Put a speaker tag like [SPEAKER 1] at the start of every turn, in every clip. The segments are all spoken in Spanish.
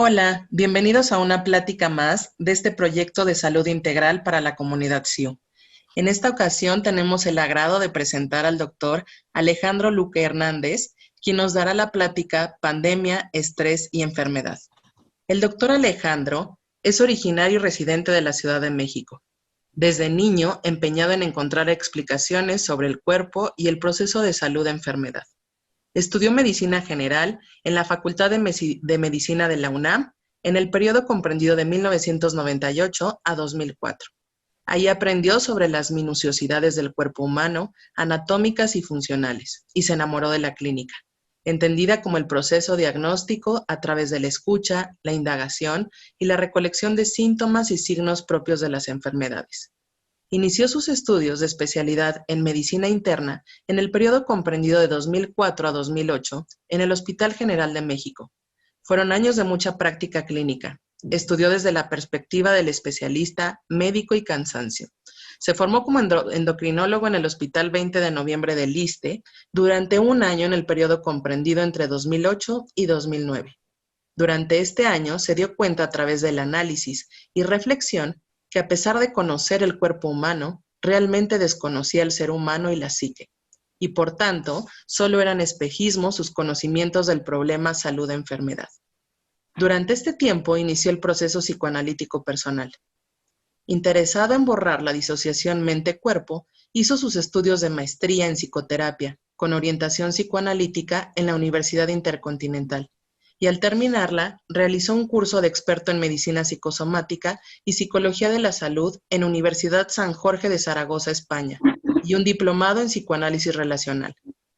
[SPEAKER 1] Hola, bienvenidos a una plática más de este proyecto de salud integral para la comunidad SIU. En esta ocasión tenemos el agrado de presentar al doctor Alejandro Luque Hernández, quien nos dará la plática Pandemia, Estrés y Enfermedad. El doctor Alejandro es originario y residente de la Ciudad de México. Desde niño, empeñado en encontrar explicaciones sobre el cuerpo y el proceso de salud-enfermedad. Estudió Medicina General en la Facultad de Medicina de la UNAM en el periodo comprendido de 1998 a 2004. Ahí aprendió sobre las minuciosidades del cuerpo humano, anatómicas y funcionales, y se enamoró de la clínica, entendida como el proceso diagnóstico a través de la escucha, la indagación y la recolección de síntomas y signos propios de las enfermedades. Inició sus estudios de especialidad en medicina interna en el periodo comprendido de 2004 a 2008 en el Hospital General de México. Fueron años de mucha práctica clínica. Estudió desde la perspectiva del especialista, médico y cansancio. Se formó como endocrinólogo en el Hospital 20 de Noviembre del ISSSTE durante un año en el periodo comprendido entre 2008 y 2009. Durante este año se dio cuenta a través del análisis y reflexión que a pesar de conocer el cuerpo humano, realmente desconocía el ser humano y la psique, y por tanto, solo eran espejismos sus conocimientos del problema salud-enfermedad. Durante este tiempo inició el proceso psicoanalítico personal. Interesado en borrar la disociación mente-cuerpo, hizo sus estudios de maestría en psicoterapia, con orientación psicoanalítica en la Universidad Intercontinental, y al terminarla, realizó un curso de experto en medicina psicosomática y psicología de la salud en Universidad San Jorge de Zaragoza, España, y un diplomado en psicoanálisis relacional.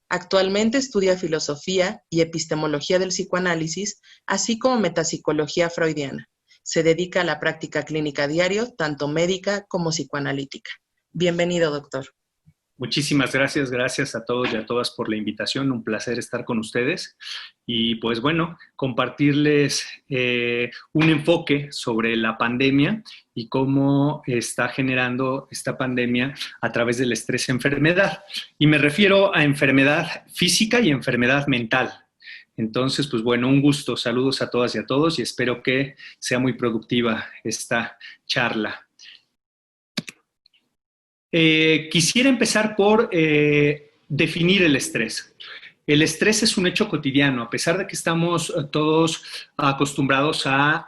[SPEAKER 1] Actualmente estudia filosofía y epistemología del psicoanálisis, así como metapsicología freudiana. Se dedica a la práctica clínica diario, tanto médica como psicoanalítica. Bienvenido, doctor.
[SPEAKER 2] Muchísimas gracias, gracias a todos y a todas por la invitación, un placer estar con ustedes y pues bueno, compartirles un enfoque sobre la pandemia y cómo está generando esta pandemia a través del estrés-enfermedad. Y me refiero a enfermedad física y enfermedad mental. Entonces, pues bueno, un gusto, saludos a todas y a todos y espero que sea muy productiva esta charla. Quisiera empezar por definir el estrés. El estrés es un hecho cotidiano, a pesar de que estamos todos acostumbrados a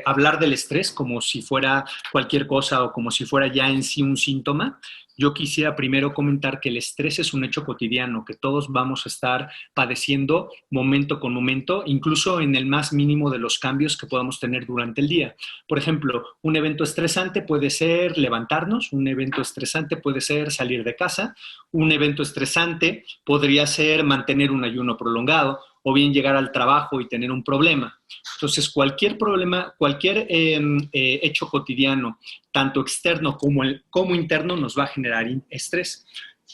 [SPEAKER 2] hablar del estrés como si fuera cualquier cosa o como si fuera ya en sí un síntoma. Yo quisiera primero comentar que el estrés es un hecho cotidiano, que todos vamos a estar padeciendo momento con momento, incluso en el más mínimo de los cambios que podamos tener durante el día. Por ejemplo, un evento estresante puede ser levantarnos, un evento estresante puede ser salir de casa, un evento estresante podría ser mantener un ayuno prolongado o bien llegar al trabajo y tener un problema. Entonces, cualquier problema, cualquier hecho cotidiano, tanto externo como interno, nos va a generar estrés.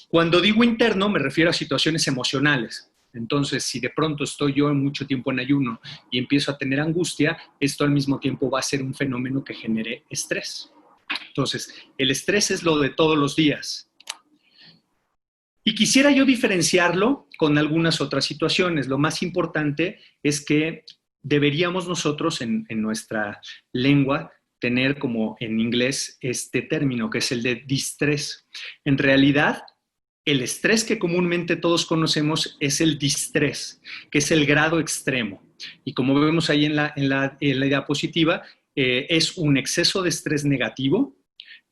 [SPEAKER 2] Cuando digo interno, me refiero a situaciones emocionales. Entonces, si de pronto estoy yo mucho tiempo en ayuno y empiezo a tener angustia, esto al mismo tiempo va a ser un fenómeno que genere estrés. Entonces, el estrés es lo de todos los días. Y quisiera yo diferenciarlo con algunas otras situaciones. Lo más importante es que deberíamos nosotros en nuestra lengua tener como en inglés este término que es el de distrés. En realidad, el estrés que comúnmente todos conocemos es el distrés, que es el grado extremo. Y como vemos ahí en la diapositiva, es un exceso de estrés negativo,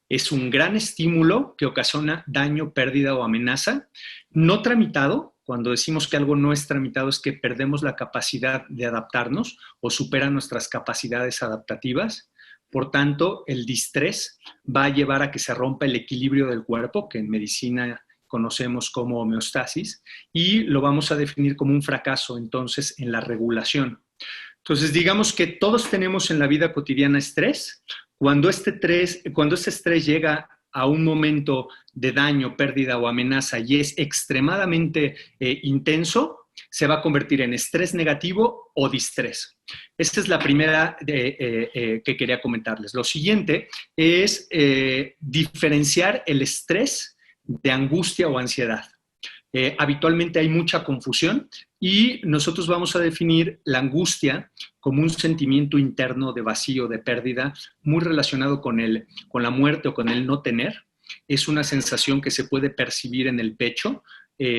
[SPEAKER 2] es un gran estímulo que ocasiona daño, pérdida o amenaza, no tramitado. Cuando decimos que algo no es tramitado es que perdemos la capacidad de adaptarnos o supera nuestras capacidades adaptativas. Por tanto, el distrés va a llevar a que se rompa el equilibrio del cuerpo, que en medicina conocemos como homeostasis, y lo vamos a definir como un fracaso entonces en la regulación. Entonces, digamos que todos tenemos en la vida cotidiana estrés. Cuando este estrés llega a un momento de daño, pérdida o amenaza y es extremadamente intenso, se va a convertir en estrés negativo o distrés. Esta es la primera que quería comentarles. Lo siguiente es diferenciar el estrés de angustia o ansiedad. Habitualmente hay mucha confusión y nosotros vamos a definir la angustia como un sentimiento interno de vacío, de pérdida, muy relacionado con la muerte o con el no tener. Es una sensación que se puede percibir en el pecho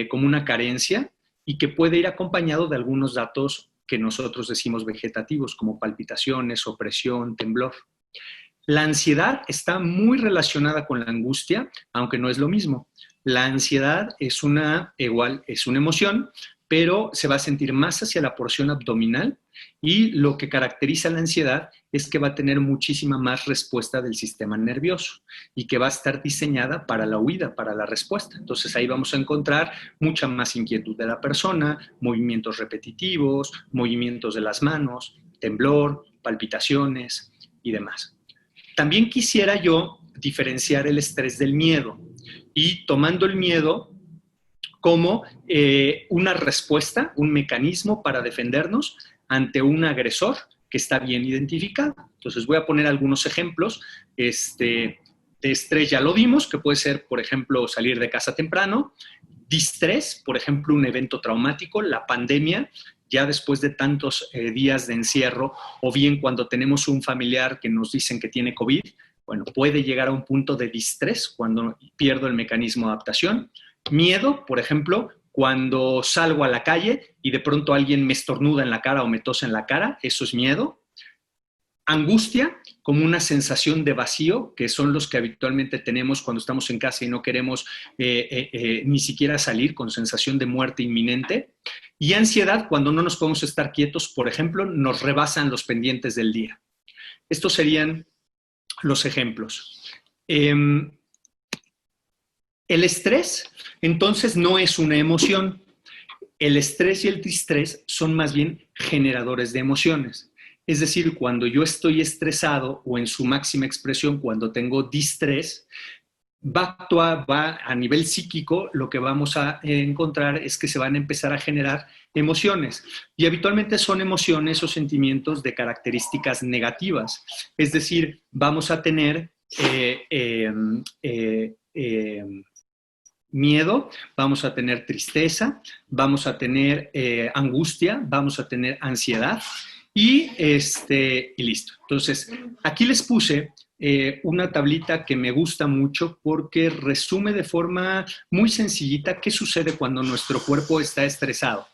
[SPEAKER 2] como una carencia y que puede ir acompañado de algunos datos que nosotros decimos vegetativos, como palpitaciones, opresión, temblor. La ansiedad está muy relacionada con la angustia, aunque no es lo mismo. La ansiedad es una emoción, pero se va a sentir más hacia la porción abdominal y lo que caracteriza la ansiedad es que va a tener muchísima más respuesta del sistema nervioso y que va a estar diseñada para la huida, para la respuesta. Entonces ahí vamos a encontrar mucha más inquietud de la persona, movimientos repetitivos, movimientos de las manos, temblor, palpitaciones y demás. También quisiera yo diferenciar el estrés del miedo y tomando el miedo como una respuesta, un mecanismo para defendernos ante un agresor que está bien identificado. Entonces voy a poner algunos ejemplos de estrés, ya lo vimos, que puede ser, por ejemplo, salir de casa temprano, distrés, por ejemplo, un evento traumático, la pandemia, ya después de tantos días de encierro, o bien cuando tenemos un familiar que nos dicen que tiene COVID, bueno, puede llegar a un punto de distrés cuando pierdo el mecanismo de adaptación. Miedo, por ejemplo, cuando salgo a la calle y de pronto alguien me estornuda en la cara o me tose en la cara, eso es miedo. Angustia, como una sensación de vacío, que son los que habitualmente tenemos cuando estamos en casa y no queremos ni siquiera salir, con sensación de muerte inminente. Y ansiedad, cuando no nos podemos estar quietos, por ejemplo, nos rebasan los pendientes del día. Estos serían los ejemplos. El estrés, entonces, no es una emoción. El estrés y el distrés son más bien generadores de emociones. Es decir, cuando yo estoy estresado o en su máxima expresión, cuando tengo distrés, va a nivel psíquico, lo que vamos a encontrar es que se van a empezar a generar emociones. Y habitualmente son emociones o sentimientos de características negativas. Es decir, vamos a tener miedo, vamos a tener tristeza, vamos a tener angustia, vamos a tener ansiedad y listo. Entonces, aquí les puse una tablita que me gusta mucho porque resume de forma muy sencillita qué sucede cuando nuestro cuerpo está estresado.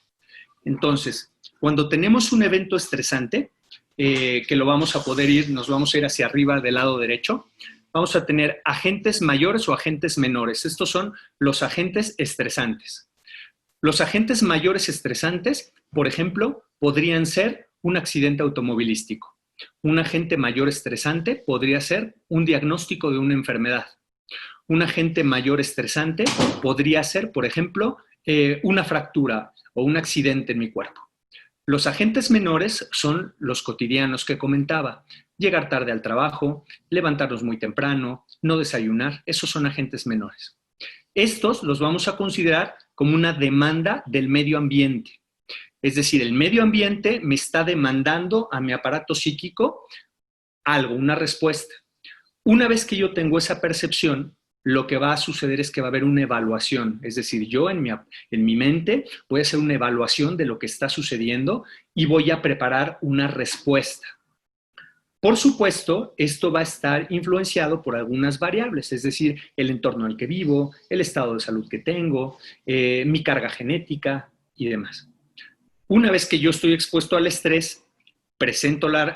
[SPEAKER 2] Entonces, cuando tenemos un evento estresante, que lo vamos a poder nos vamos a ir hacia arriba del lado derecho, vamos a tener agentes mayores o agentes menores. Estos son los agentes estresantes. Los agentes mayores estresantes, por ejemplo, podrían ser un accidente automovilístico. Un agente mayor estresante podría ser un diagnóstico de una enfermedad. Un agente mayor estresante podría ser, por ejemplo, una fractura o un accidente en mi cuerpo. Los agentes menores son los cotidianos que comentaba. Llegar tarde al trabajo, levantarnos muy temprano, no desayunar, esos son agentes menores. Estos los vamos a considerar como una demanda del medio ambiente. Es decir, el medio ambiente me está demandando a mi aparato psíquico algo, una respuesta. Una vez que yo tengo esa percepción, lo que va a suceder es que va a haber una evaluación. Es decir, yo en mi mente voy a hacer una evaluación de lo que está sucediendo y voy a preparar una respuesta. Por supuesto, esto va a estar influenciado por algunas variables, es decir, el entorno en el que vivo, el estado de salud que tengo, mi carga genética y demás. Una vez que yo estoy expuesto al estrés,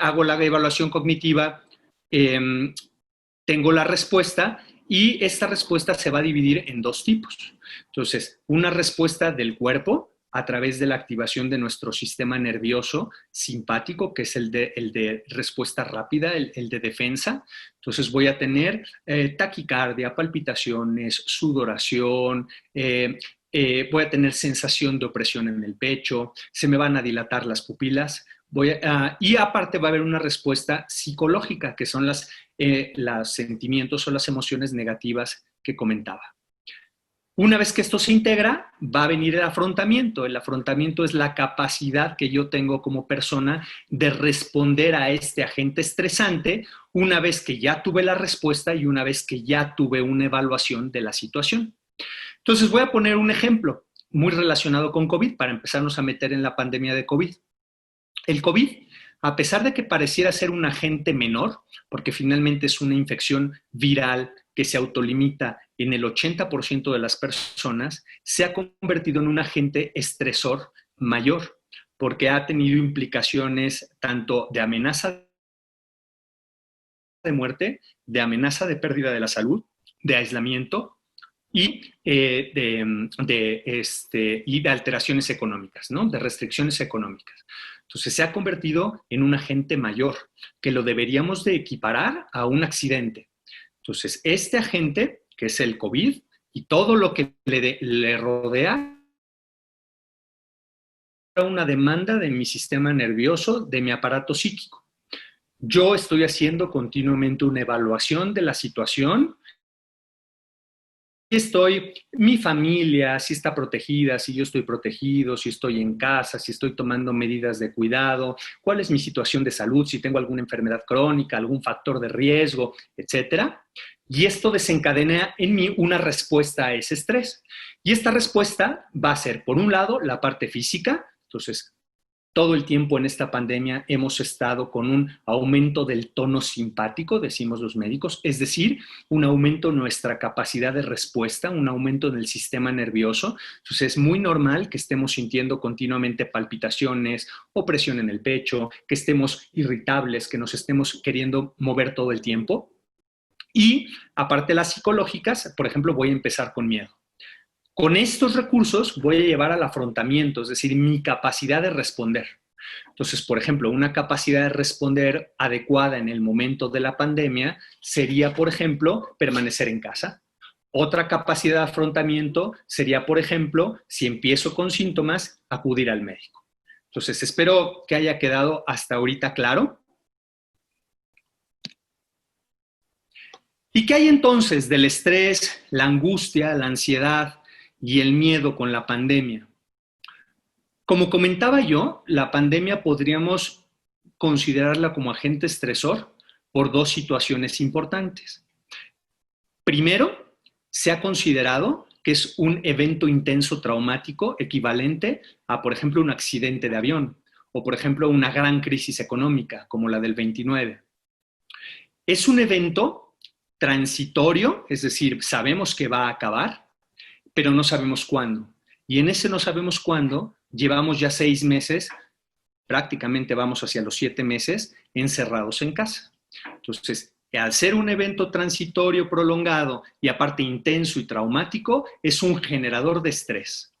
[SPEAKER 2] hago la evaluación cognitiva, tengo la respuesta y esta respuesta se va a dividir en dos tipos. Entonces, una respuesta del cuerpo a través de la activación de nuestro sistema nervioso simpático, que es el de respuesta rápida, el de defensa. Entonces voy a tener taquicardia, palpitaciones, sudoración, voy a tener sensación de opresión en el pecho, se me van a dilatar las pupilas, y aparte va a haber una respuesta psicológica, que son los sentimientos o las emociones negativas que comentaba. Una vez que esto se integra, va a venir el afrontamiento. El afrontamiento es la capacidad que yo tengo como persona de responder a este agente estresante una vez que ya tuve la respuesta y una vez que ya tuve una evaluación de la situación. Entonces voy a poner un ejemplo. muy relacionado con COVID para empezarnos a meter en la pandemia de COVID. El COVID, a pesar de que pareciera ser un agente menor, porque finalmente es una infección viral que se autolimita en el 80% de las personas, se ha convertido en un agente estresor mayor, porque ha tenido implicaciones tanto de amenaza de muerte, de amenaza de pérdida de la salud, de aislamiento y de alteraciones económicas, ¿no? De restricciones económicas. Entonces se ha convertido en un agente mayor que lo deberíamos de equiparar a un accidente. Entonces este agente, que es el COVID, y todo lo que le rodea, una demanda de mi sistema nervioso, de mi aparato psíquico. Yo estoy haciendo continuamente una evaluación de la situación. Mi familia, si está protegida, si yo estoy protegido, si estoy en casa, si estoy tomando medidas de cuidado, cuál es mi situación de salud, si tengo alguna enfermedad crónica, algún factor de riesgo, etcétera. Y esto desencadena en mí una respuesta a ese estrés. Y esta respuesta va a ser, por un lado, la parte física. Entonces, todo el tiempo en esta pandemia hemos estado con un aumento del tono simpático, decimos los médicos, es decir, un aumento en nuestra capacidad de respuesta, un aumento en el sistema nervioso. Entonces es muy normal que estemos sintiendo continuamente palpitaciones o presión en el pecho, que estemos irritables, que nos estemos queriendo mover todo el tiempo. Y aparte de las psicológicas, por ejemplo, voy a empezar con miedo. Con estos recursos voy a llevar al afrontamiento, es decir, mi capacidad de responder. Entonces, por ejemplo, una capacidad de responder adecuada en el momento de la pandemia sería, por ejemplo, permanecer en casa. Otra capacidad de afrontamiento sería, por ejemplo, si empiezo con síntomas, acudir al médico. Entonces, espero que haya quedado hasta ahorita claro. ¿Y qué hay entonces del estrés, la angustia, la ansiedad y el miedo con la pandemia? Como comentaba yo, la pandemia podríamos considerarla como agente estresor por dos situaciones importantes. Primero, se ha considerado que es un evento intenso traumático equivalente a, por ejemplo, un accidente de avión o, por ejemplo, una gran crisis económica como la del 29. Es un evento transitorio, es decir, sabemos que va a acabar, pero no sabemos cuándo. Y en ese no sabemos cuándo, llevamos ya 6 meses, prácticamente vamos hacia los 7 meses, encerrados en casa. Entonces, al ser un evento transitorio prolongado y aparte intenso y traumático, es un generador de estrés.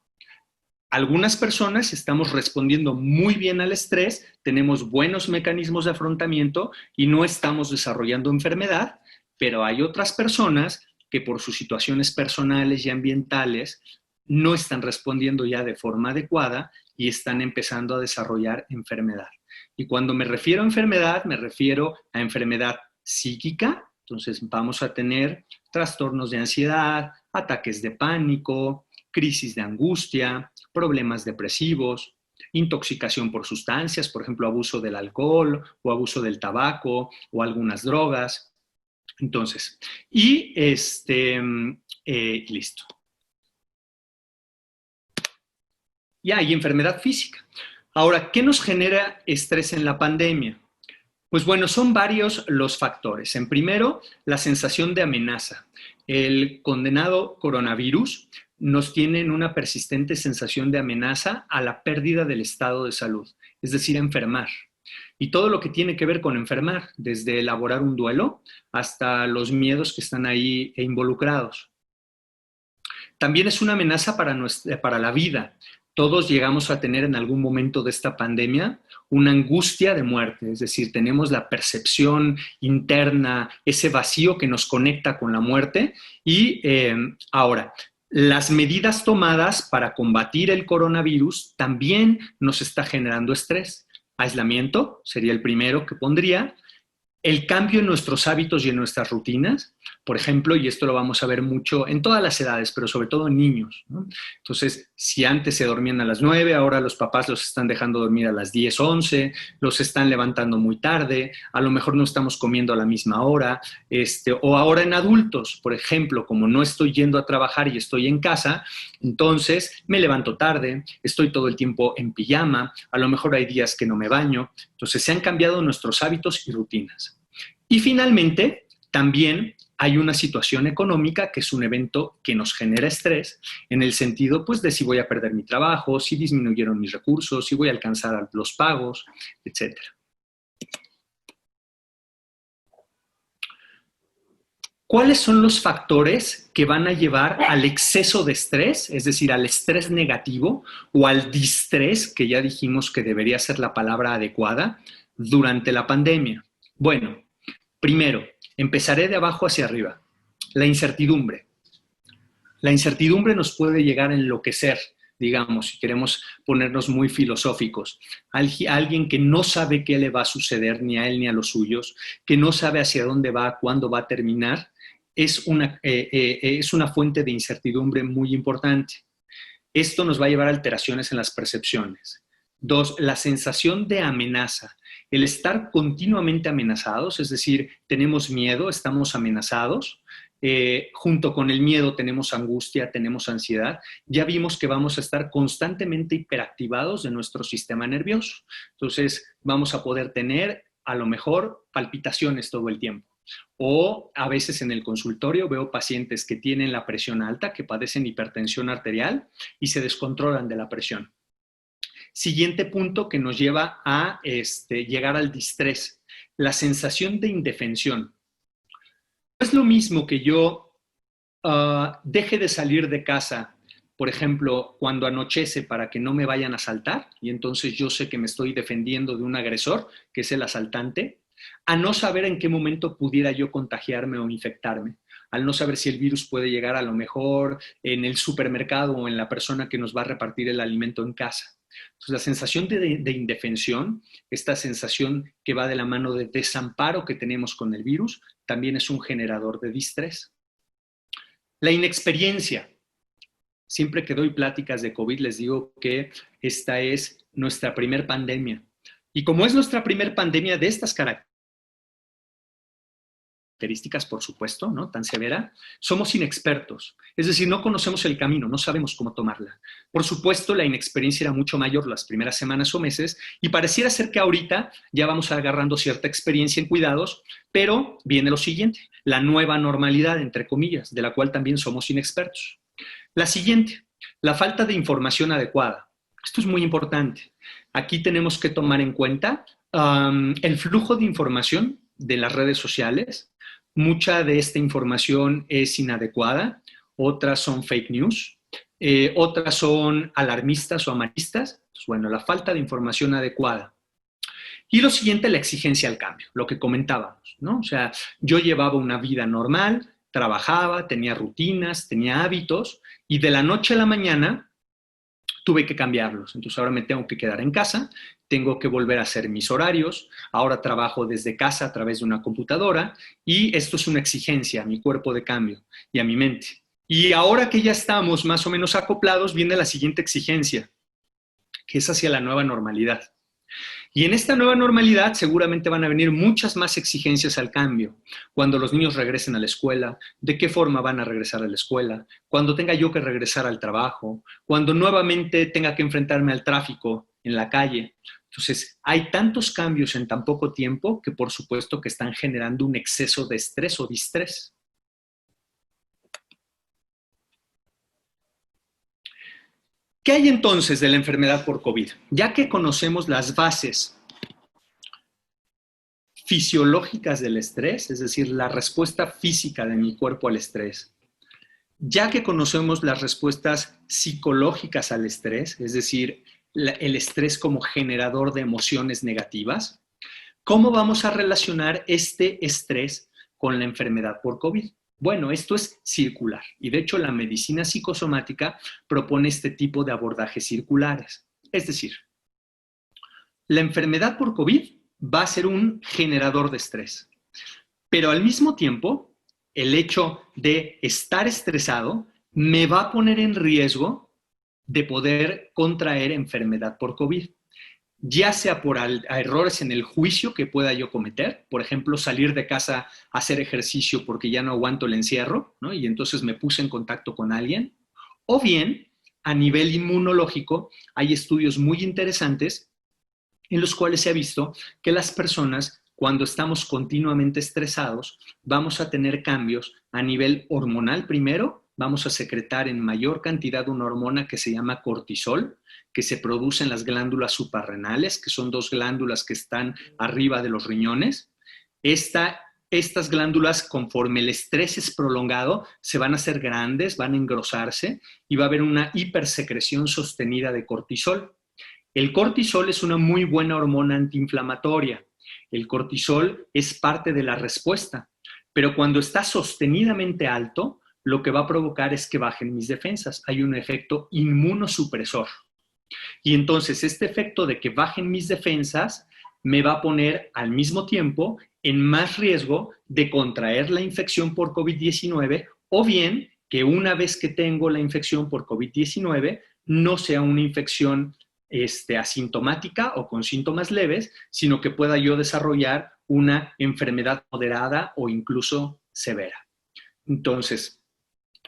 [SPEAKER 2] Algunas personas estamos respondiendo muy bien al estrés, tenemos buenos mecanismos de afrontamiento y no estamos desarrollando enfermedad, pero hay otras personas que por sus situaciones personales y ambientales no están respondiendo ya de forma adecuada y están empezando a desarrollar enfermedad. Y cuando me refiero a enfermedad, me refiero a enfermedad psíquica. Entonces vamos a tener trastornos de ansiedad, ataques de pánico, crisis de angustia, problemas depresivos, intoxicación por sustancias, por ejemplo, abuso del alcohol o abuso del tabaco o algunas drogas. Entonces, listo. Ya, y enfermedad física. Ahora, ¿qué nos genera estrés en la pandemia? Pues bueno, son varios los factores. En primero, la sensación de amenaza. El condenado coronavirus nos tiene en una persistente sensación de amenaza a la pérdida del estado de salud, es decir, enfermar. Y todo lo que tiene que ver con enfermar, desde elaborar un duelo hasta los miedos que están ahí involucrados. También es una amenaza para la vida. Todos llegamos a tener en algún momento de esta pandemia una angustia de muerte, es decir, tenemos la percepción interna, ese vacío que nos conecta con la muerte. Y ahora, las medidas tomadas para combatir el coronavirus también nos está generando estrés. Aislamiento sería el primero que pondría. El cambio en nuestros hábitos y en nuestras rutinas. Por ejemplo, y esto lo vamos a ver mucho en todas las edades, pero sobre todo en niños, ¿no? Entonces, si antes se dormían a las 9, ahora los papás los están dejando dormir a las 10, 11, los están levantando muy tarde, a lo mejor no estamos comiendo a la misma hora, o ahora en adultos, por ejemplo, como no estoy yendo a trabajar y estoy en casa, entonces me levanto tarde, estoy todo el tiempo en pijama, a lo mejor hay días que no me baño, entonces se han cambiado nuestros hábitos y rutinas. Y finalmente, también hay una situación económica que es un evento que nos genera estrés en el sentido pues, de si voy a perder mi trabajo, si disminuyeron mis recursos, si voy a alcanzar los pagos, etc. ¿Cuáles son los factores que van a llevar al exceso de estrés, es decir, al estrés negativo o al distrés, que ya dijimos que debería ser la palabra adecuada, durante la pandemia? Bueno, primero, empezaré de abajo hacia arriba. La incertidumbre. La incertidumbre nos puede llegar a enloquecer, digamos, si queremos ponernos muy filosóficos. Alguien que no sabe qué le va a suceder ni a él ni a los suyos, que no sabe hacia dónde va, cuándo va a terminar, es una fuente de incertidumbre muy importante. Esto nos va a llevar a alteraciones en las percepciones. 2, la sensación de amenaza. El estar continuamente amenazados, es decir, tenemos miedo, estamos amenazados, junto con el miedo tenemos angustia, tenemos ansiedad. Ya vimos que vamos a estar constantemente hiperactivados de nuestro sistema nervioso. Entonces, vamos a poder tener, a lo mejor, palpitaciones todo el tiempo. O a veces en el consultorio veo pacientes que tienen la presión alta, que padecen hipertensión arterial y se descontrolan de la presión. Siguiente punto que nos lleva a llegar al distrés, la sensación de indefensión. No es lo mismo que yo deje de salir de casa, por ejemplo, cuando anochece para que no me vayan a asaltar, y entonces yo sé que me estoy defendiendo de un agresor, que es el asaltante, a no saber en qué momento pudiera yo contagiarme o infectarme, al no saber si el virus puede llegar a lo mejor en el supermercado o en la persona que nos va a repartir el alimento en casa. Entonces, la sensación de indefensión, esta sensación que va de la mano de desamparo que tenemos con el virus, también es un generador de distrés. La inexperiencia. Siempre que doy pláticas de COVID les digo que esta es nuestra primer pandemia. Y como es nuestra primer pandemia de estas características, por supuesto, ¿no? Tan severa, somos inexpertos. Es decir, no conocemos el camino, no sabemos cómo tomarla. Por supuesto, la inexperiencia era mucho mayor las primeras semanas o meses y pareciera ser que ahorita ya vamos agarrando cierta experiencia en cuidados, pero viene lo siguiente, la nueva normalidad, entre comillas, de la cual también somos inexpertos. La siguiente, la falta de información adecuada. Esto es muy importante. Aquí tenemos que tomar en cuenta el flujo de información de las redes sociales. Mucha de esta información es inadecuada, otras son fake news, otras son alarmistas o amarillistas. Entonces, bueno, la falta de información adecuada. Y lo siguiente, la exigencia al cambio, lo que comentábamos, ¿no? O sea, yo llevaba una vida normal, trabajaba, tenía rutinas, tenía hábitos, y de la noche a la mañana tuve que cambiarlos. Entonces ahora me tengo que quedar en casa, tengo que volver a hacer mis horarios, ahora trabajo desde casa a través de una computadora y esto es una exigencia a mi cuerpo de cambio y a mi mente. Y ahora que ya estamos más o menos acoplados, viene la siguiente exigencia, que es hacia la nueva normalidad. Y en esta nueva normalidad seguramente van a venir muchas más exigencias al cambio. Cuando los niños regresen a la escuela, de qué forma van a regresar a la escuela, cuando tenga yo que regresar al trabajo, cuando nuevamente tenga que enfrentarme al tráfico en la calle. Entonces, hay tantos cambios en tan poco tiempo que por supuesto que están generando un exceso de estrés o distrés. ¿Qué hay entonces de la enfermedad por COVID? Ya que conocemos las bases fisiológicas del estrés, es decir, la respuesta física de mi cuerpo al estrés, ya que conocemos las respuestas psicológicas al estrés, es decir, el estrés como generador de emociones negativas, ¿cómo vamos a relacionar este estrés con la enfermedad por COVID? Bueno, esto es circular y de hecho la medicina psicosomática propone este tipo de abordajes circulares. Es decir, la enfermedad por COVID va a ser un generador de estrés, pero al mismo tiempo el hecho de estar estresado me va a poner en riesgo de poder contraer enfermedad por COVID, ya sea por errores en el juicio que pueda yo cometer, por ejemplo, salir de casa a hacer ejercicio porque ya no aguanto el encierro, ¿no? Y entonces me puse en contacto con alguien, o bien a nivel inmunológico hay estudios muy interesantes en los cuales se ha visto que las personas, cuando estamos continuamente estresados, vamos a tener cambios a nivel hormonal primero, vamos a secretar en mayor cantidad una hormona que se llama cortisol, que se produce en las glándulas suprarrenales, que son dos glándulas que están arriba de los riñones. Estas glándulas, conforme el estrés es prolongado, se van a hacer grandes, van a engrosarse y va a haber una hipersecreción sostenida de cortisol. El cortisol es una muy buena hormona antiinflamatoria. El cortisol es parte de la respuesta, pero cuando está sostenidamente alto, lo que va a provocar es que bajen mis defensas. Hay un efecto inmunosupresor. Y entonces este efecto de que bajen mis defensas me va a poner al mismo tiempo en más riesgo de contraer la infección por COVID-19 o bien que una vez que tengo la infección por COVID-19 no sea una infección asintomática o con síntomas leves, sino que pueda yo desarrollar una enfermedad moderada o incluso severa. Entonces,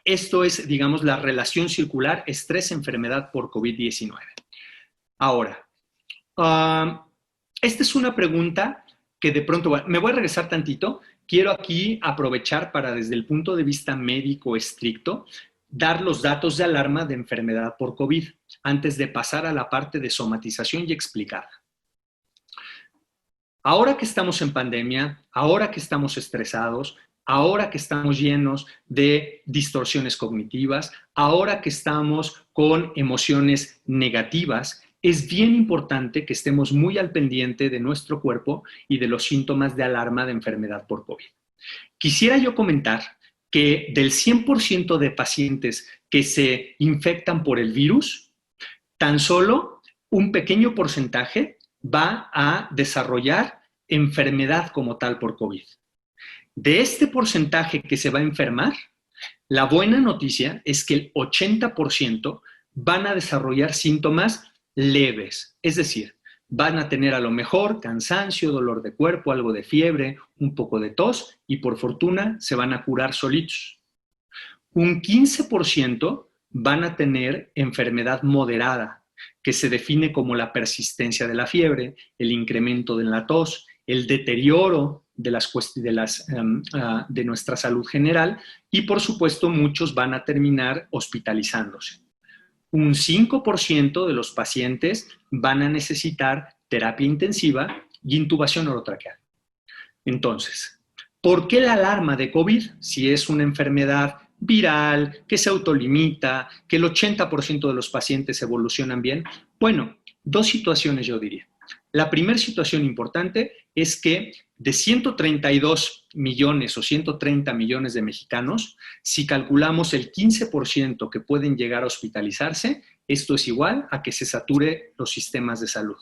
[SPEAKER 2] esto es, digamos, la relación circular estrés-enfermedad por COVID-19. Ahora, esta es una pregunta que de pronto, bueno, me voy a regresar tantito. Quiero aquí aprovechar para, desde el punto de vista médico estricto, dar los datos de alarma de enfermedad por COVID antes de pasar a la parte de somatización y explicarla. Ahora que estamos en pandemia, ahora que estamos estresados, ahora que estamos llenos de distorsiones cognitivas, ahora que estamos con emociones negativas, es bien importante que estemos muy al pendiente de nuestro cuerpo y de los síntomas de alarma de enfermedad por COVID. Quisiera yo comentar que del 100% de pacientes que se infectan por el virus, tan solo un pequeño porcentaje va a desarrollar enfermedad como tal por COVID. De este porcentaje que se va a enfermar, la buena noticia es que el 80% van a desarrollar síntomas leves, es decir, van a tener a lo mejor cansancio, dolor de cuerpo, algo de fiebre, un poco de tos y por fortuna se van a curar solitos. Un 15% van a tener enfermedad moderada, que se define como la persistencia de la fiebre, el incremento de la tos, el deterioro de nuestra salud general y, por supuesto, muchos van a terminar hospitalizándose. Un 5% de los pacientes van a necesitar terapia intensiva y intubación orotraqueal. Entonces, ¿por qué la alarma de COVID si es una enfermedad viral, que se autolimita, que el 80% de los pacientes evolucionan bien? Bueno, dos situaciones yo diría. La primera situación importante es que de 132 millones o 130 millones de mexicanos, si calculamos el 15% que pueden llegar a hospitalizarse, esto es igual a que se sature los sistemas de salud.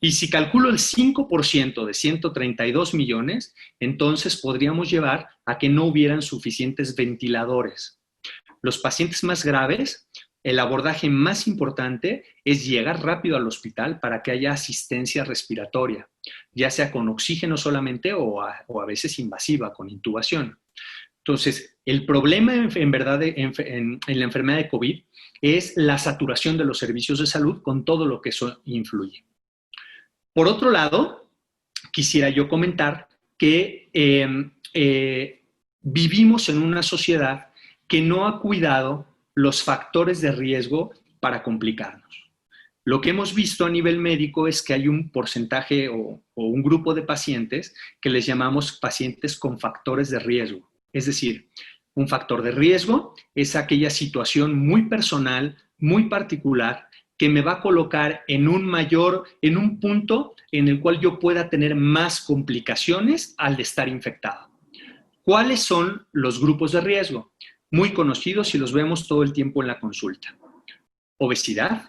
[SPEAKER 2] Y si calculo el 5% de 132 millones, entonces podríamos llevar a que no hubieran suficientes ventiladores. Los pacientes más graves, el abordaje más importante es llegar rápido al hospital para que haya asistencia respiratoria, ya sea con oxígeno solamente o a veces invasiva, con intubación. Entonces, el problema en verdad en la enfermedad de COVID es la saturación de los servicios de salud con todo lo que eso influye. Por otro lado, quisiera yo comentar que vivimos en una sociedad que no ha cuidado los factores de riesgo para complicarnos. Lo que hemos visto a nivel médico es que hay un porcentaje o un grupo de pacientes que les llamamos pacientes con factores de riesgo. Es decir, un factor de riesgo es aquella situación muy personal, muy particular, que me va a colocar en un punto en el cual yo pueda tener más complicaciones al estar infectado. ¿Cuáles son los grupos de riesgo? Muy conocidos y los vemos todo el tiempo en la consulta. Obesidad,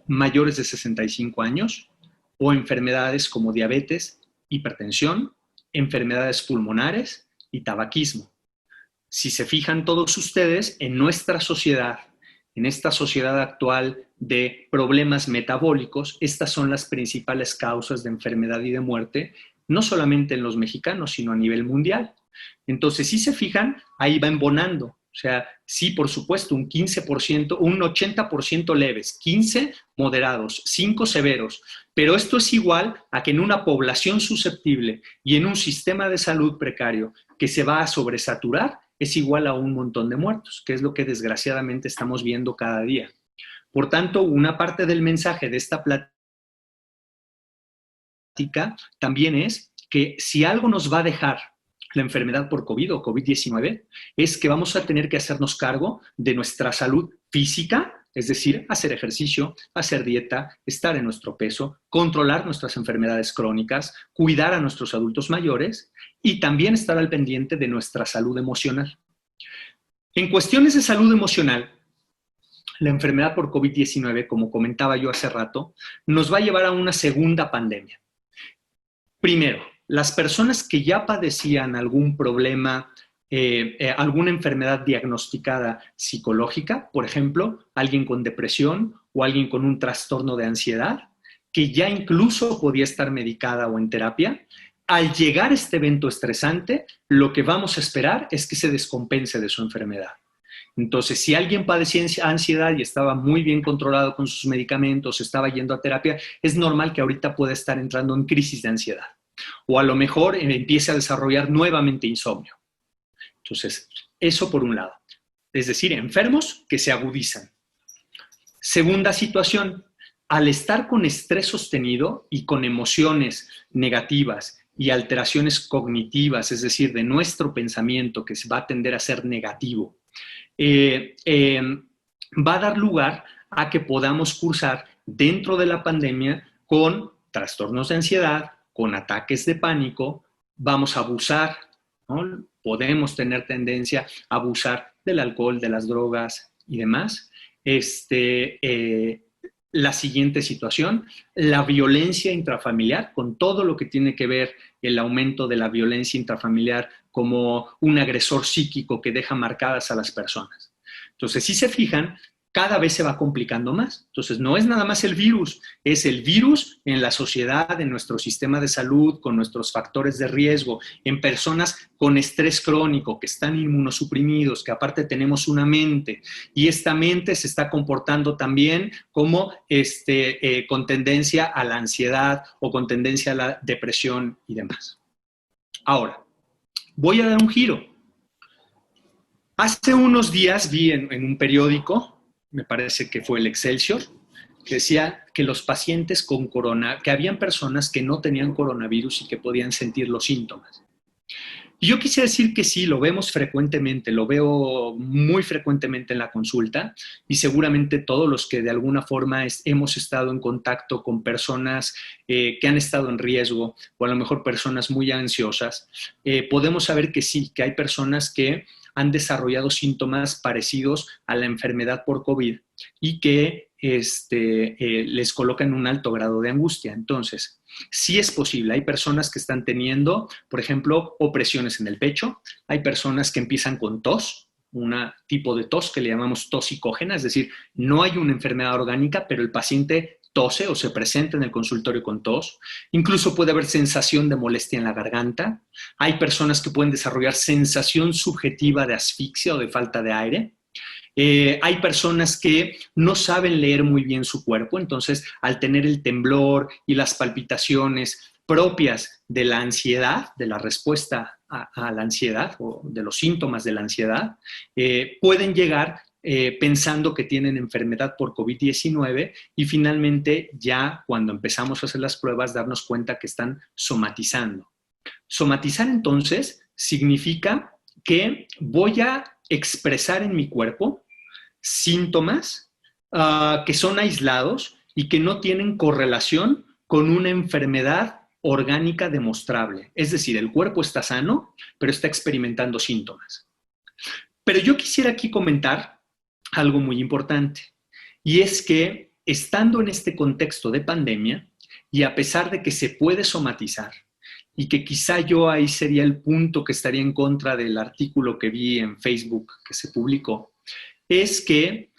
[SPEAKER 2] mayores de 65 años o enfermedades como diabetes, hipertensión, enfermedades pulmonares y tabaquismo. Si se fijan todos ustedes, en nuestra sociedad, en esta sociedad actual de problemas metabólicos, estas son las principales causas de enfermedad y de muerte, no solamente en los mexicanos, sino a nivel mundial. Entonces, si se fijan, ahí va embonando. O sea, sí, por supuesto, un 15%, un 80% leves, 15 moderados, 5 severos, pero esto es igual a que en una población susceptible y en un sistema de salud precario que se va a sobresaturar, es igual a un montón de muertos, que es lo que desgraciadamente estamos viendo cada día. Por tanto, una parte del mensaje de esta plática también es que si algo nos va a dejar la enfermedad por COVID o COVID-19, es que vamos a tener que hacernos cargo de nuestra salud física, es decir, hacer ejercicio, hacer dieta, estar en nuestro peso, controlar nuestras enfermedades crónicas, cuidar a nuestros adultos mayores y también estar al pendiente de nuestra salud emocional. En cuestiones de salud emocional, la enfermedad por COVID-19, como comentaba yo hace rato, nos va a llevar a una segunda pandemia. Primero, las personas que ya padecían algún problema, alguna enfermedad diagnosticada psicológica, por ejemplo, alguien con depresión o alguien con un trastorno de ansiedad, que ya incluso podía estar medicada o en terapia, al llegar este evento estresante, lo que vamos a esperar es que se descompense de su enfermedad. Entonces, si alguien padecía ansiedad y estaba muy bien controlado con sus medicamentos, estaba yendo a terapia, es normal que ahorita pueda estar entrando en crisis de ansiedad. O a lo mejor empiece a desarrollar nuevamente insomnio. Entonces, eso por un lado. Es decir, enfermos que se agudizan. Segunda situación, al estar con estrés sostenido y con emociones negativas y alteraciones cognitivas, es decir, de nuestro pensamiento que va a tender a ser negativo, va a dar lugar a que podamos cursar dentro de la pandemia con trastornos de ansiedad, con ataques de pánico, vamos a abusar, ¿no? Podemos tener tendencia a abusar del alcohol, de las drogas y demás. La siguiente situación, la violencia intrafamiliar, con todo lo que tiene que ver el aumento de la violencia intrafamiliar como un agresor psíquico que deja marcadas a las personas. Entonces, si se fijan, cada vez se va complicando más. Entonces, no es nada más el virus, es el virus en la sociedad, en nuestro sistema de salud, con nuestros factores de riesgo, en personas con estrés crónico, que están inmunosuprimidos, que aparte tenemos una mente, y esta mente se está comportando también como con tendencia a la ansiedad o con tendencia a la depresión y demás. Ahora, voy a dar un giro. Hace unos días vi en un periódico, me parece que fue el Excelsior, que decía que los pacientes con que habían personas que no tenían coronavirus y que podían sentir los síntomas. Y yo quisiera decir que sí, lo vemos frecuentemente, lo veo muy frecuentemente en la consulta y seguramente todos los que de alguna forma hemos estado en contacto con personas que han estado en riesgo o a lo mejor personas muy ansiosas, podemos saber que sí, que hay personas que han desarrollado síntomas parecidos a la enfermedad por COVID y que les colocan un alto grado de angustia. Entonces, sí es posible. Hay personas que están teniendo, por ejemplo, opresiones en el pecho. Hay personas que empiezan con tos, un tipo de tos que le llamamos tos psicógena, es decir, no hay una enfermedad orgánica, pero el paciente tose o se presenta en el consultorio con tos. Incluso puede haber sensación de molestia en la garganta. Hay personas que pueden desarrollar sensación subjetiva de asfixia o de falta de aire. Hay personas que no saben leer muy bien su cuerpo, entonces al tener el temblor y las palpitaciones propias de la ansiedad, de la respuesta a la ansiedad o de los síntomas de la ansiedad, pueden llegar pensando que tienen enfermedad por COVID-19 y finalmente ya cuando empezamos a hacer las pruebas darnos cuenta que están somatizando. Somatizar entonces significa que voy a expresar en mi cuerpo síntomas que son aislados y que no tienen correlación con una enfermedad orgánica demostrable. Es decir, el cuerpo está sano, pero está experimentando síntomas. Pero yo quisiera aquí comentar algo muy importante, y es que estando en este contexto de pandemia, y a pesar de que se puede somatizar, y que quizá yo ahí sería el punto que estaría en contra del artículo que vi en Facebook que se publicó, es que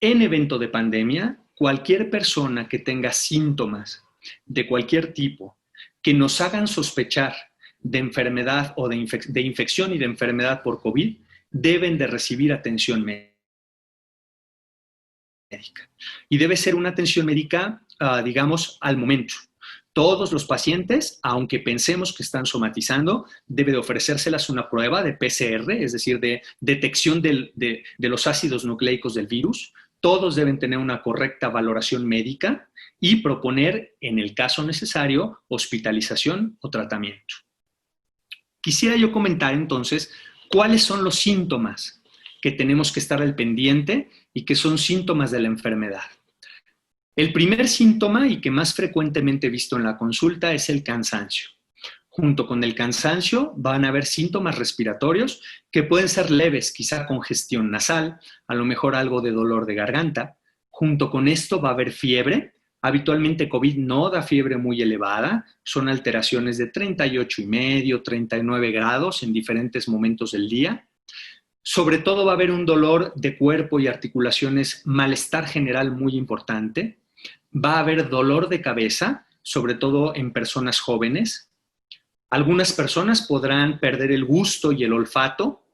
[SPEAKER 2] en evento de pandemia, cualquier persona que tenga síntomas de cualquier tipo que nos hagan sospechar de enfermedad o de infección y de enfermedad por COVID, deben de recibir atención médica. Y debe ser una atención médica, digamos, al momento. Todos los pacientes, aunque pensemos que están somatizando, debe de ofrecérselas una prueba de PCR, es decir, de detección de los ácidos nucleicos del virus. Todos deben tener una correcta valoración médica y proponer, en el caso necesario, hospitalización o tratamiento. Quisiera yo comentar entonces cuáles son los síntomas que tenemos que estar al pendiente y que son síntomas de la enfermedad. El primer síntoma, y que más frecuentemente he visto en la consulta, es el cansancio. Junto con el cansancio van a haber síntomas respiratorios que pueden ser leves, quizá congestión nasal, a lo mejor algo de dolor de garganta. Junto con esto va a haber fiebre. Habitualmente COVID no da fiebre muy elevada, son alteraciones de 38,5, 39 grados en diferentes momentos del día. Sobre todo va a haber un dolor de cuerpo y articulaciones, malestar general muy importante. Va a haber dolor de cabeza, sobre todo en personas jóvenes. Algunas personas podrán perder el gusto y el olfato.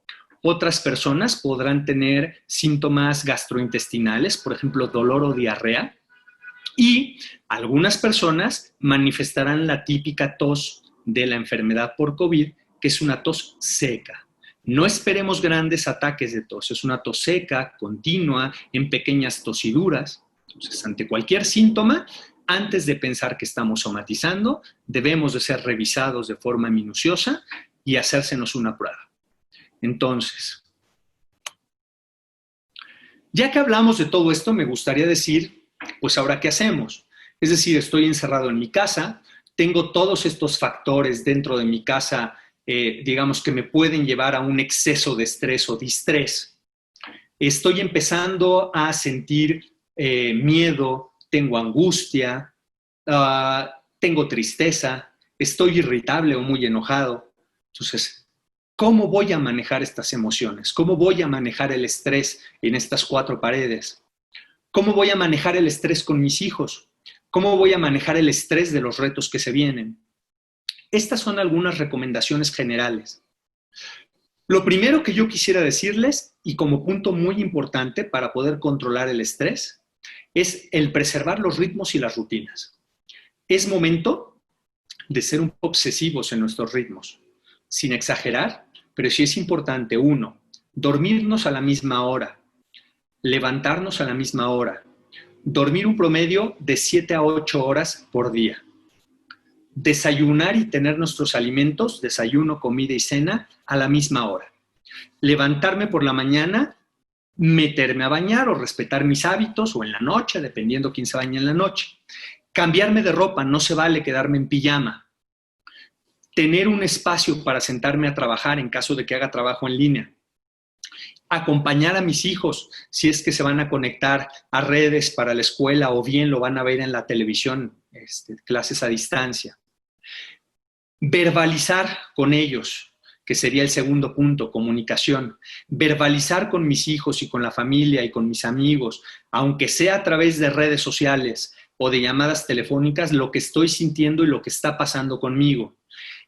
[SPEAKER 2] Otras personas podrán tener síntomas gastrointestinales, por ejemplo, dolor o diarrea. Y algunas personas manifestarán la típica tos de la enfermedad por COVID, que es una tos seca. No esperemos grandes ataques de tos, es una tos seca, continua, en pequeñas tosiduras. Entonces, ante cualquier síntoma, antes de pensar que estamos somatizando, debemos de ser revisados de forma minuciosa y hacérsenos una prueba. Entonces, ya que hablamos de todo esto, me gustaría decir, pues ahora, ¿qué hacemos? Es decir, estoy encerrado en mi casa, tengo todos estos factores dentro de mi casa, digamos, que me pueden llevar a un exceso de estrés o distrés. Estoy empezando a sentir miedo, tengo angustia, tengo tristeza, estoy irritable o muy enojado. Entonces, ¿cómo voy a manejar estas emociones? ¿Cómo voy a manejar el estrés en estas 4 paredes? ¿Cómo voy a manejar el estrés con mis hijos? ¿Cómo voy a manejar el estrés de los retos que se vienen? Estas son algunas recomendaciones generales. Lo primero que yo quisiera decirles, y como punto muy importante para poder controlar el estrés, es el preservar los ritmos y las rutinas. Es momento de ser un poco obsesivos en nuestros ritmos, sin exagerar, pero sí es importante, 1, dormirnos a la misma hora, levantarnos a la misma hora, dormir un promedio de 7 a 8 horas por día, desayunar y tener nuestros alimentos, desayuno, comida y cena, a la misma hora, levantarme por la mañana, meterme a bañar o respetar mis hábitos, o en la noche, dependiendo quién se baña en la noche, cambiarme de ropa, no se vale quedarme en pijama, tener un espacio para sentarme a trabajar en caso de que haga trabajo en línea, acompañar a mis hijos si es que se van a conectar a redes para la escuela o bien lo van a ver en la televisión, clases a distancia. Verbalizar con ellos, que sería el segundo punto, comunicación. Verbalizar con mis hijos y con la familia y con mis amigos, aunque sea a través de redes sociales o de llamadas telefónicas, lo que estoy sintiendo y lo que está pasando conmigo.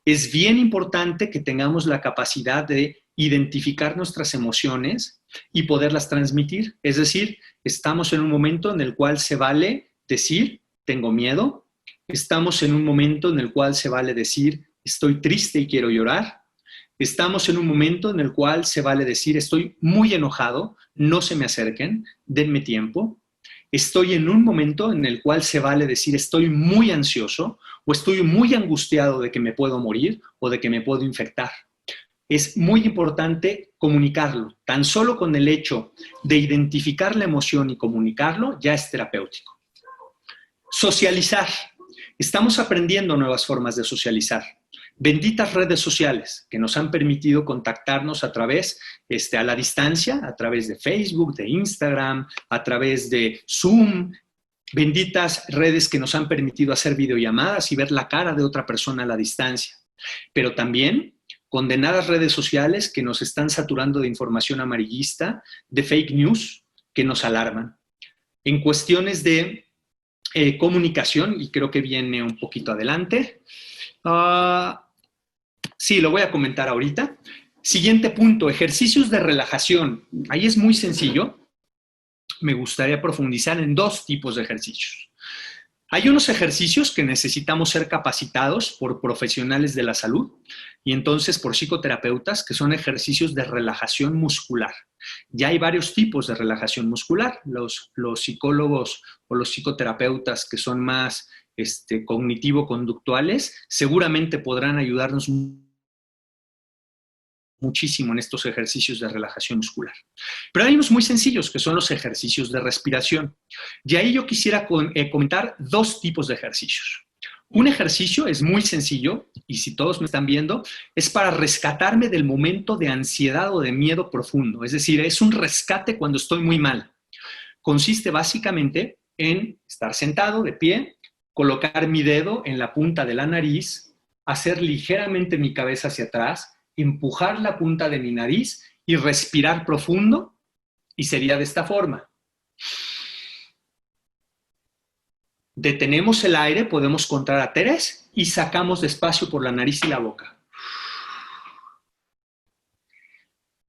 [SPEAKER 2] Es bien importante que tengamos la capacidad de identificar nuestras emociones y poderlas transmitir. Es decir, estamos en un momento en el cual se vale decir, tengo miedo. Estamos en un momento en el cual se vale decir, estoy triste y quiero llorar. Estamos en un momento en el cual se vale decir, estoy muy enojado, no se me acerquen, denme tiempo. Estoy en un momento en el cual se vale decir, estoy muy ansioso o estoy muy angustiado de que me puedo morir o de que me puedo infectar. Es muy importante comunicarlo. Tan solo con el hecho de identificar la emoción y comunicarlo ya es terapéutico. Socializar. Estamos aprendiendo nuevas formas de socializar. Benditas redes sociales que nos han permitido contactarnos a través, a la distancia, a través de Facebook, de Instagram, a través de Zoom. benditas redes que nos han permitido hacer videollamadas y ver la cara de otra persona a la distancia, pero también condenadas redes sociales que nos están saturando de información amarillista, de fake news que nos alarman. En cuestiones de comunicación, y creo que viene un poquito adelante, sí, lo voy a comentar ahorita. Siguiente punto, ejercicios de relajación. Ahí es muy sencillo. Me gustaría profundizar en dos tipos de ejercicios. Hay unos ejercicios que necesitamos ser capacitados por profesionales de la salud y entonces por psicoterapeutas, que son ejercicios de relajación muscular. Ya hay varios tipos de relajación muscular. Los psicólogos o los psicoterapeutas que son más cognitivo-conductuales seguramente podrán ayudarnos muchísimo en estos ejercicios de relajación muscular. Pero hay unos muy sencillos que son los ejercicios de respiración. Y ahí yo quisiera comentar dos tipos de ejercicios. Un ejercicio es muy sencillo, y si todos me están viendo, es para rescatarme del momento de ansiedad o de miedo profundo. Es decir, es un rescate cuando estoy muy mal. Consiste básicamente en estar sentado de pie, colocar mi dedo en la punta de la nariz, hacer ligeramente mi cabeza hacia atrás, empujar la punta de mi nariz y respirar profundo, y sería de esta forma. Detenemos el aire, podemos contar a 3 y sacamos despacio por la nariz y la boca.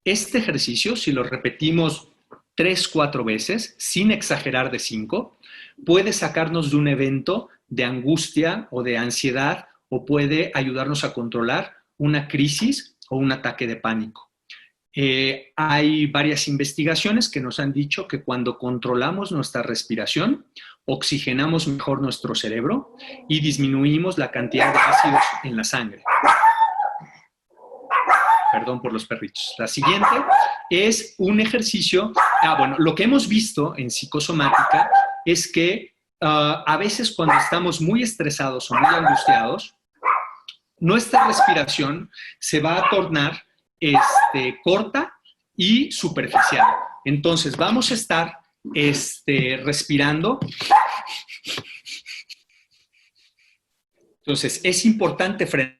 [SPEAKER 2] Este ejercicio, si lo repetimos 3-4 veces, sin exagerar de 5, puede sacarnos de un evento de angustia o de ansiedad o puede ayudarnos a controlar una crisis o un ataque de pánico. Hay varias investigaciones que nos han dicho que cuando controlamos nuestra respiración, oxigenamos mejor nuestro cerebro y disminuimos la cantidad de ácidos en la sangre. Perdón por los perritos. La siguiente es un ejercicio. Bueno, lo que hemos visto en psicosomática es que a veces cuando estamos muy estresados o muy angustiados, nuestra respiración se va a tornar corta y superficial. Entonces, vamos a estar respirando. Entonces, es importante frenar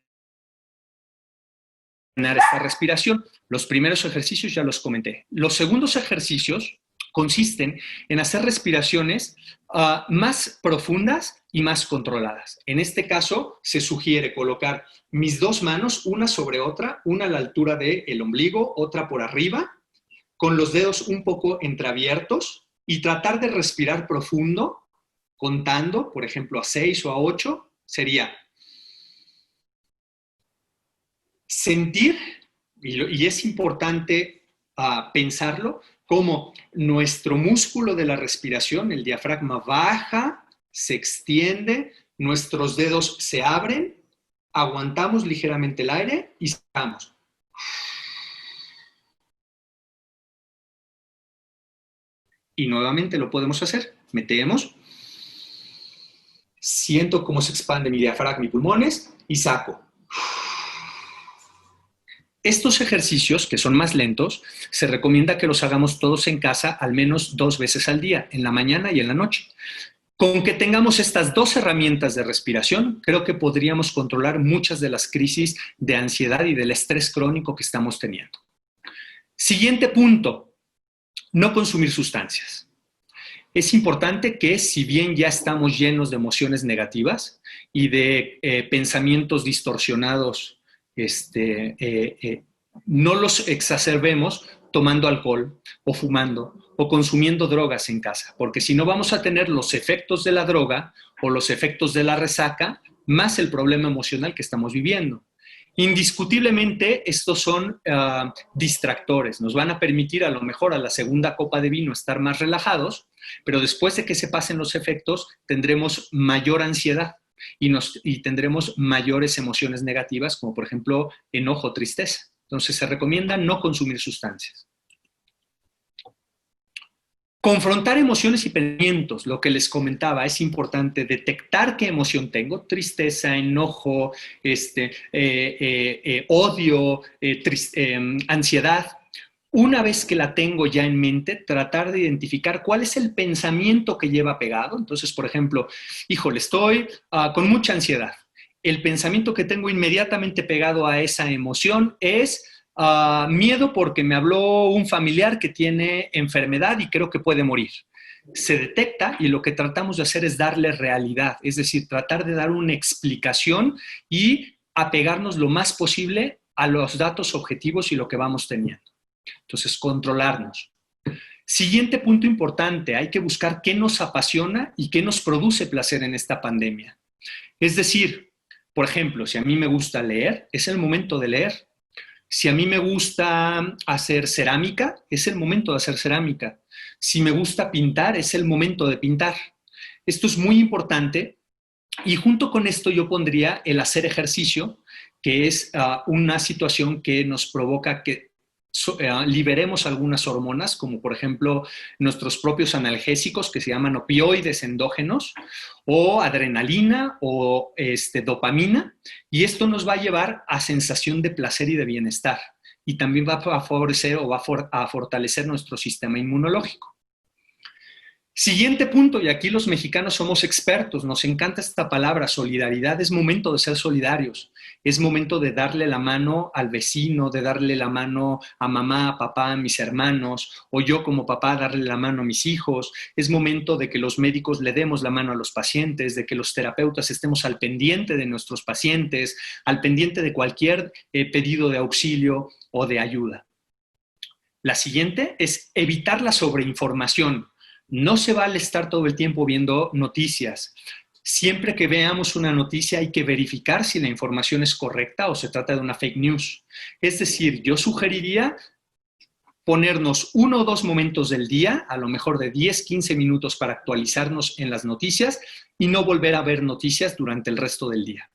[SPEAKER 2] esta respiración. Los primeros ejercicios ya los comenté. Los segundos ejercicios consisten en hacer respiraciones más profundas y más controladas. En este caso, se sugiere colocar mis 2 manos, una sobre otra, una a la altura del ombligo, otra por arriba, con los dedos un poco entreabiertos y tratar de respirar profundo, contando, por ejemplo, a 6 o a 8, sería sentir, y es importante pensarlo, como nuestro músculo de la respiración, el diafragma, baja, se extiende, nuestros dedos se abren, aguantamos ligeramente el aire y sacamos. Y nuevamente lo podemos hacer. Metemos, siento cómo se expande mi diafragma y pulmones y saco. Estos ejercicios, que son más lentos, se recomienda que los hagamos todos en casa al menos 2 veces al día, en la mañana y en la noche. Con que tengamos estas 2 herramientas de respiración, creo que podríamos controlar muchas de las crisis de ansiedad y del estrés crónico que estamos teniendo. Siguiente punto, no consumir sustancias. Es importante que, si bien ya estamos llenos de emociones negativas y de pensamientos distorsionados, no los exacerbemos tomando alcohol o fumando o consumiendo drogas en casa, porque si no vamos a tener los efectos de la droga o los efectos de la resaca, más el problema emocional que estamos viviendo. Indiscutiblemente, estos son distractores, nos van a permitir a lo mejor a la segunda copa de vino estar más relajados, pero después de que se pasen los efectos tendremos mayor ansiedad y tendremos mayores emociones negativas, como por ejemplo enojo, tristeza. Entonces se recomienda no consumir sustancias. Confrontar emociones y pensamientos, lo que les comentaba, es importante detectar qué emoción tengo, tristeza, enojo, odio, ansiedad. Una vez que la tengo ya en mente, tratar de identificar cuál es el pensamiento que lleva pegado. Entonces, por ejemplo, híjole, estoy con mucha ansiedad. El pensamiento que tengo inmediatamente pegado a esa emoción es miedo porque me habló un familiar que tiene enfermedad y creo que puede morir. Se detecta y lo que tratamos de hacer es darle realidad, es decir, tratar de dar una explicación y apegarnos lo más posible a los datos objetivos y lo que vamos teniendo. Entonces, controlarnos. Siguiente punto importante, hay que buscar qué nos apasiona y qué nos produce placer en esta pandemia. Es decir, por ejemplo, si a mí me gusta leer, es el momento de leer. Si a mí me gusta hacer cerámica, es el momento de hacer cerámica. Si me gusta pintar, es el momento de pintar. Esto es muy importante y junto con esto yo pondría el hacer ejercicio, que es una situación que nos provoca que liberemos algunas hormonas, como por ejemplo nuestros propios analgésicos que se llaman opioides endógenos, o adrenalina o dopamina, y esto nos va a llevar a sensación de placer y de bienestar, y también va a favorecer o va a fortalecer nuestro sistema inmunológico. Siguiente punto, y aquí los mexicanos somos expertos, nos encanta esta palabra, solidaridad. Es momento de ser solidarios, es momento de darle la mano al vecino, de darle la mano a mamá, a papá, a mis hermanos, o yo como papá darle la mano a mis hijos. Es momento de que los médicos le demos la mano a los pacientes, de que los terapeutas estemos al pendiente de nuestros pacientes, al pendiente de cualquier pedido de auxilio o de ayuda. La siguiente es evitar la sobreinformación. No se vale estar todo el tiempo viendo noticias. Siempre que veamos una noticia hay que verificar si la información es correcta o se trata de una fake news. Es decir, yo sugeriría ponernos 1 o 2 momentos del día, a lo mejor de 10, 15 minutos para actualizarnos en las noticias y no volver a ver noticias durante el resto del día.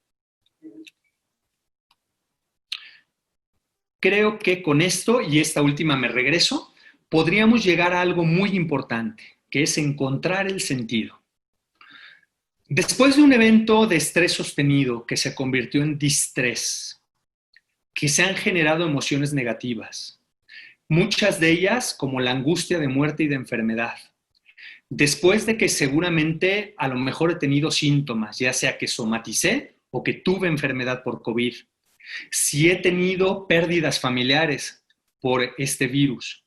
[SPEAKER 2] Creo que con esto, y esta última me regreso, podríamos llegar a algo muy importante, que es encontrar el sentido. Después de un evento de estrés sostenido que se convirtió en distrés, que se han generado emociones negativas, muchas de ellas como la angustia de muerte y de enfermedad. Después de que seguramente a lo mejor he tenido síntomas, ya sea que somaticé o que tuve enfermedad por COVID, si he tenido pérdidas familiares por este virus,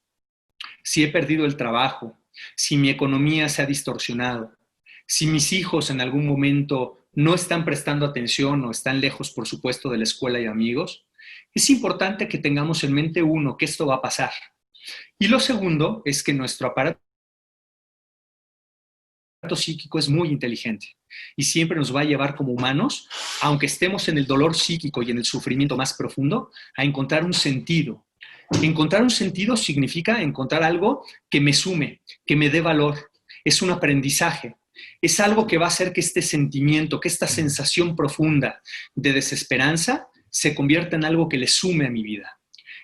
[SPEAKER 2] si he perdido el trabajo, si mi economía se ha distorsionado, si mis hijos en algún momento no están prestando atención o están lejos, por supuesto, de la escuela y amigos, es importante que tengamos en mente, uno, que esto va a pasar. Y lo segundo es que nuestro aparato psíquico es muy inteligente y siempre nos va a llevar como humanos, aunque estemos en el dolor psíquico y en el sufrimiento más profundo, a encontrar un sentido. Encontrar un sentido significa encontrar algo que me sume, que me dé valor. Es un aprendizaje. Es algo que va a hacer que este sentimiento, que esta sensación profunda de desesperanza se convierta en algo que le sume a mi vida.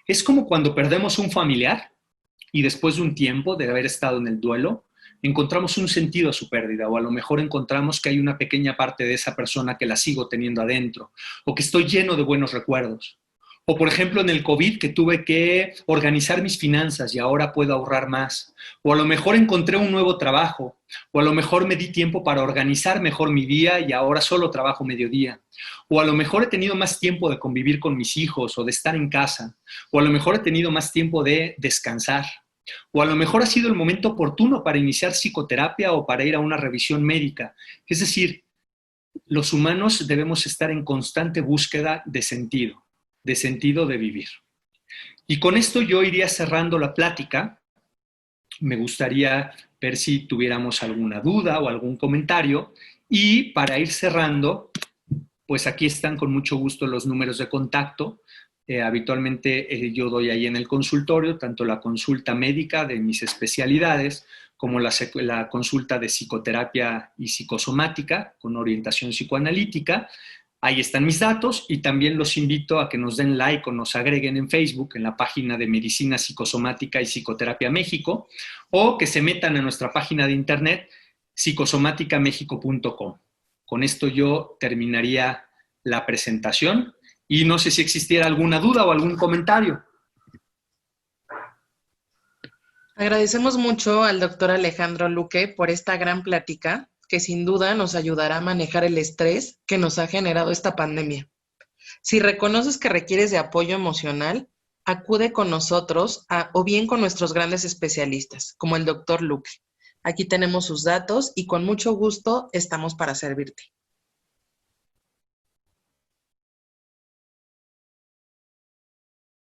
[SPEAKER 2] Es como cuando perdemos un familiar y después de un tiempo de haber estado en el duelo, encontramos un sentido a su pérdida, o a lo mejor encontramos que hay una pequeña parte de esa persona que la sigo teniendo adentro, o que estoy lleno de buenos recuerdos. O por ejemplo en el COVID que tuve que organizar mis finanzas y ahora puedo ahorrar más. O a lo mejor encontré un nuevo trabajo. O a lo mejor me di tiempo para organizar mejor mi día y ahora solo trabajo mediodía. O a lo mejor he tenido más tiempo de convivir con mis hijos o de estar en casa. O a lo mejor he tenido más tiempo de descansar. O a lo mejor ha sido el momento oportuno para iniciar psicoterapia o para ir a una revisión médica. Es decir, los humanos debemos estar en constante búsqueda de sentido de vivir. Y con esto yo iría cerrando la plática. Me gustaría ver si tuviéramos alguna duda o algún comentario. Y para ir cerrando, pues aquí están con mucho gusto los números de contacto. Habitualmente yo doy ahí en el consultorio tanto la consulta médica de mis especialidades como la consulta de psicoterapia y psicosomática con orientación psicoanalítica. Ahí están mis datos y también los invito a que nos den like o nos agreguen en Facebook en la página de Medicina Psicosomática y Psicoterapia México o que se metan a nuestra página de internet psicosomaticamexico.com. Con esto yo terminaría la presentación y no sé si existiera alguna duda o algún comentario.
[SPEAKER 1] Agradecemos mucho al doctor Alejandro Luque por esta gran plática que sin duda nos ayudará a manejar el estrés que nos ha generado esta pandemia. Si reconoces que requieres de apoyo emocional, acude con nosotros o bien con nuestros grandes especialistas, como el doctor Luque. Aquí tenemos sus datos y con mucho gusto estamos para servirte.